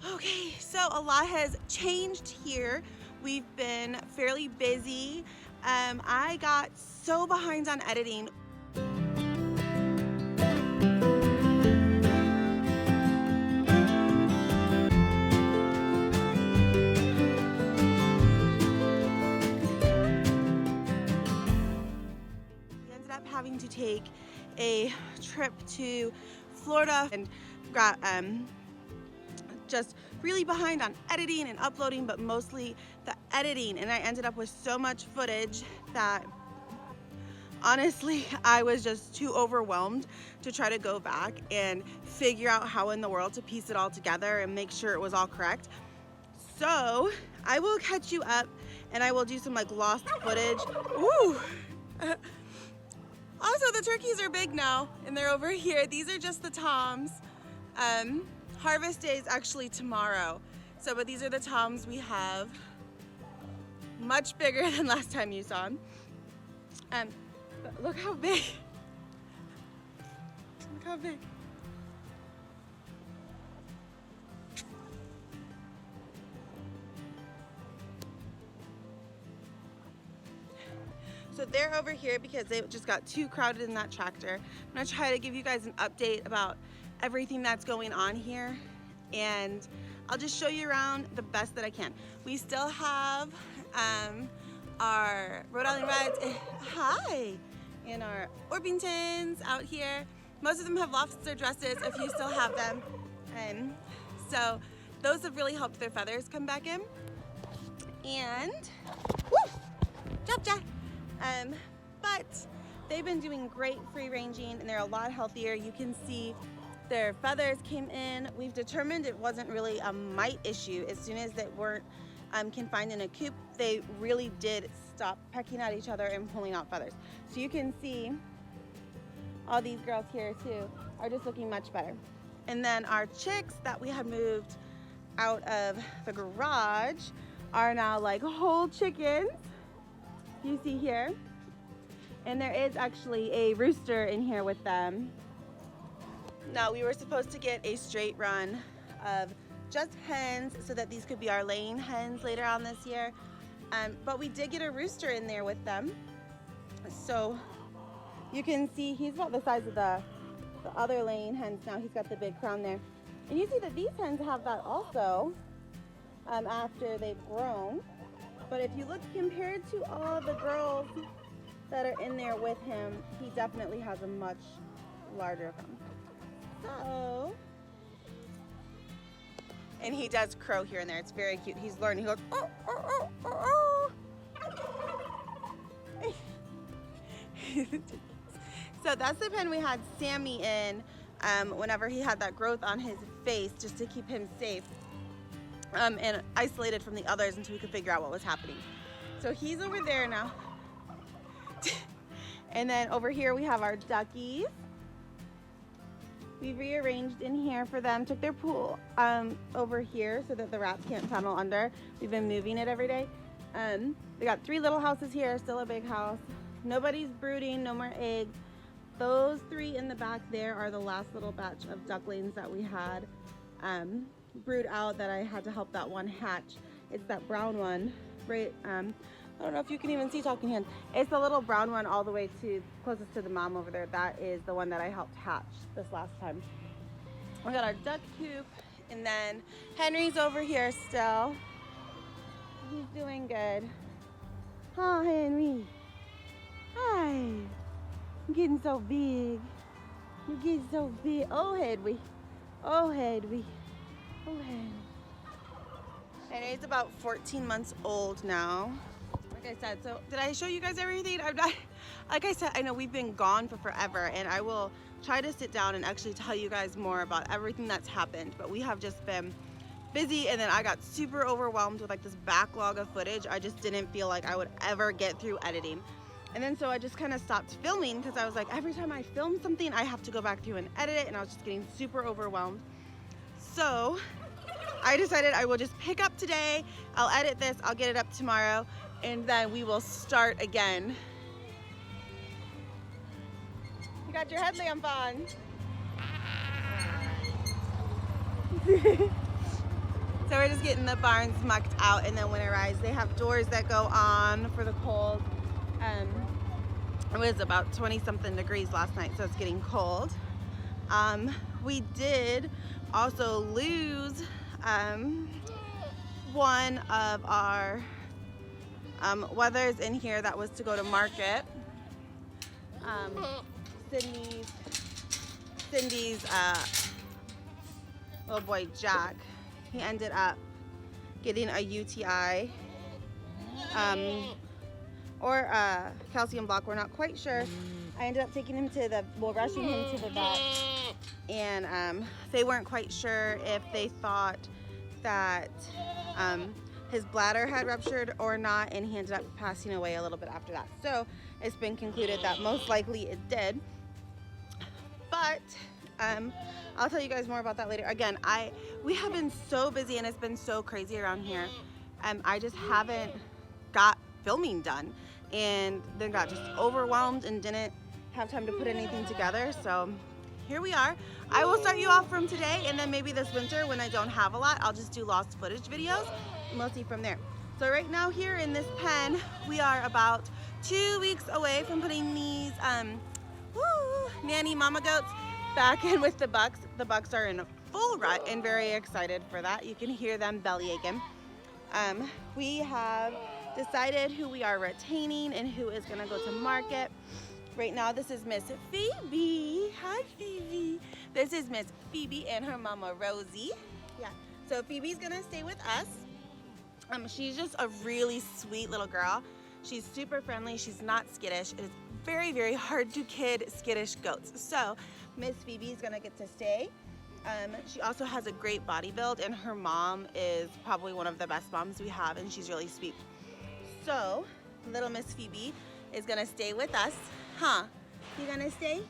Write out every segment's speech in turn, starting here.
Okay, so a lot has changed here. We've been fairly busy. I got so behind on editing. We ended up having to take a trip to Florida and got just really behind on editing and uploading, but mostly the editing. And I ended up with so much footage that honestly, I was just too overwhelmed to try to go back and figure out how in the world to piece it all together and make sure it was all correct. So I will catch you up and I will do some like lost footage. Ooh. Also, the turkeys are big now and they're over here. These are just the toms. Harvest day is actually tomorrow. So, but these are the toms we have. Much bigger than last time you saw them. But look how big. Look how big. So they're over here because they just got too crowded in that tractor. I'm gonna try to give you guys an update about everything that's going on here, and I'll just show you around the best that I can. We still have our Rhode Island Reds, hi, and our Orpingtons out here. Most of them have lost their dresses, a few still have them. So those have really helped their feathers come back in. And, woo, chop chop. But they've been doing great free ranging and they're a lot healthier. You can see their feathers came in. We've determined it wasn't really a mite issue. As soon as they weren't confined in a coop, they really did stop pecking at each other and pulling out feathers. So you can see all these girls here too are just looking much better. And then our chicks that we had moved out of the garage are now like whole chickens. You see here, and there is actually a rooster in here with them. Now we were supposed to get a straight run of just hens so that these could be our laying hens later on this year, but we did get a rooster in there with them. So you can see he's about the size of the other laying hens now. He's got the big crown there, and you see that these hens have that also after they've grown. But if you look compared to all the girls that are in there with him, he definitely has a much larger crown. So, and he does crow here and there. It's very cute. He's learning. He goes, oh, oh, oh, oh, oh. So that's the pen we had Sammy in whenever he had that growth on his face, just to keep him safe. And isolated from the others until we could figure out what was happening. So he's over there now. And then over here we have our duckies. We rearranged in here for them, took their pool over here so that the rats can't tunnel under. We've been moving it every day. We got 3 little houses here, still a big house. Nobody's brooding, no more eggs. Those 3 in the back there are the last little batch of ducklings that we had brood out that I had to help that one hatch. It's that brown one, right? I don't know if you can even see Talking Hands. It's the little brown one all the way to closest to the mom over there. That is the one that I helped hatch this last time. We got our duck coop, and then Henry's over here still. He's doing good. Oh, Henry. Hi. You're getting so big. You're getting so big. Oh, Hedwig. Oh, Hedwig. And he's about 14 months old now. Like I said, so did I show you guys everything? I'm not, like I said, I know we've been gone for forever, and I will try to sit down and actually tell you guys more about everything that's happened, but we have just been busy, and then I got super overwhelmed with like this backlog of footage. I just didn't feel like I would ever get through editing. And then so I just kind of stopped filming because I was like, every time I film something, I have to go back through and edit it, and I was just getting super overwhelmed. So I decided I will just pick up today. I'll edit this, I'll get it up tomorrow, and then we will start again. You got your headlamp on. So we're just getting the barns mucked out and then winterized. They have doors that go on for the cold. It was about 20 something degrees last night, so it's getting cold. We did also lose one of our wethers in here that was to go to market. Cindy's little boy Jack, he ended up getting a UTI or a calcium block. We're not quite sure. I ended up taking him rushing him to the vet, and they weren't quite sure if they thought that his bladder had ruptured or not, and he ended up passing away a little bit after that. So it's been concluded that most likely it did. But I'll tell you guys more about that later. Again, we have been so busy and it's been so crazy around here. I just haven't got filming done, and then got just overwhelmed and didn't have time to put anything together. So here we are. I will start you off from today, and then maybe this winter when I don't have a lot, I'll just do lost footage videos, and we'll see from there. So right now here in this pen, we are about 2 weeks away from putting these nanny mama goats back in with the bucks. The bucks are in a full rut and very excited for that. You can hear them belly aching. We have decided who we are retaining and who is gonna go to market. Right now, this is Miss Phoebe. Hi, Phoebe. This is Miss Phoebe and her mama, Rosie. Yeah, so Phoebe's gonna stay with us. She's just a really sweet little girl. She's super friendly. She's not skittish. It is very, very hard to kid skittish goats. So Miss Phoebe is gonna get to stay. She also has a great body build, and her mom is probably one of the best moms we have, and she's really sweet. So little Miss Phoebe is gonna stay with us. Huh? You gonna stay?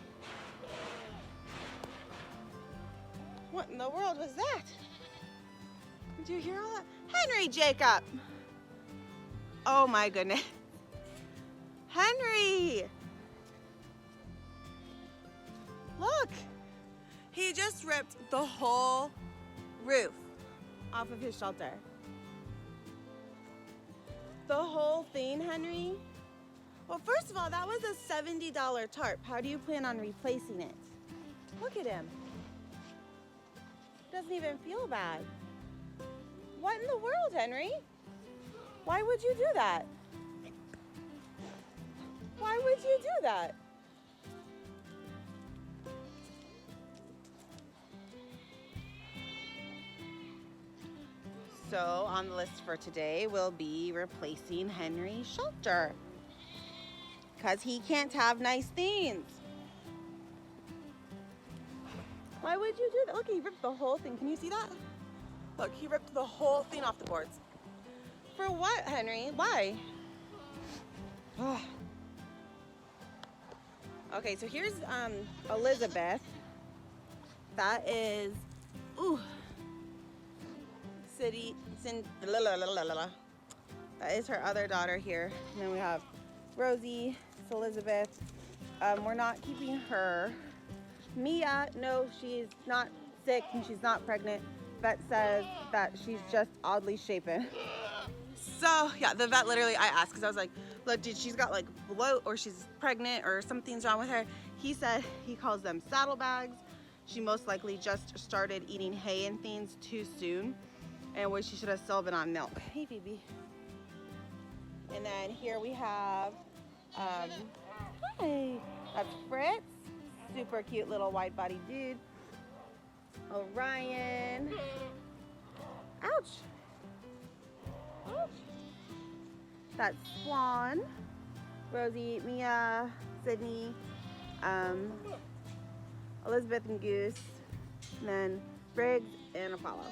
What in the world was that? Did you hear all that? Henry Jacob! Oh my goodness. Henry! Look! He just ripped the whole roof off of his shelter. The whole thing, Henry? Well, first of all, that was a $70 tarp. How do you plan on replacing it? Look at him. Doesn't even feel bad. What in the world, Henry? Why would you do that? Why would you do that? So on the list for today will be replacing Henry's shelter, because he can't have nice things. Why would you do that? Look, he ripped the whole thing. Can you see that? Look, he ripped the whole thing off the boards. For what, Henry? Why? Oh. Okay, so here's Elizabeth. That is, that is her other daughter here. And then we have Rosie, it's Elizabeth. We're not keeping her. Mia, no, she's not sick and she's not pregnant. Vet says that she's just oddly shapen. So yeah, the vet literally, I asked, because I was like, look, dude, she's got like bloat or she's pregnant or something's wrong with her. He said he calls them saddlebags. She most likely just started eating hay and things too soon, and where she should have still been on milk. Hey, Phoebe. And then here we have, hi, that's Fritz. Super cute little wide-bodied dude. Orion. Ouch. Ouch. That's Swan. Rosie, Mia, Sydney, Elizabeth and Goose, and then Briggs and Apollo.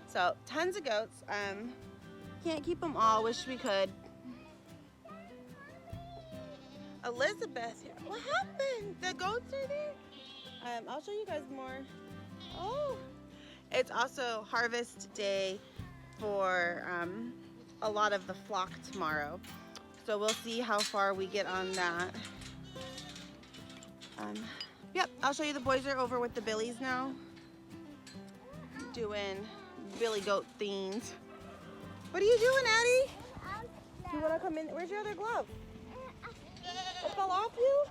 So tons of goats. Can't keep them all. Wish we could. Elizabeth, what happened? The goats are there? I'll show you guys more. Oh, it's also harvest day for a lot of the flock tomorrow. So we'll see how far we get on that. Yep, I'll show you. The boys are over with the Billies now, doing Billy Goat themed. What are you doing, Addie? You want to come in? Where's your other glove? It fell off you?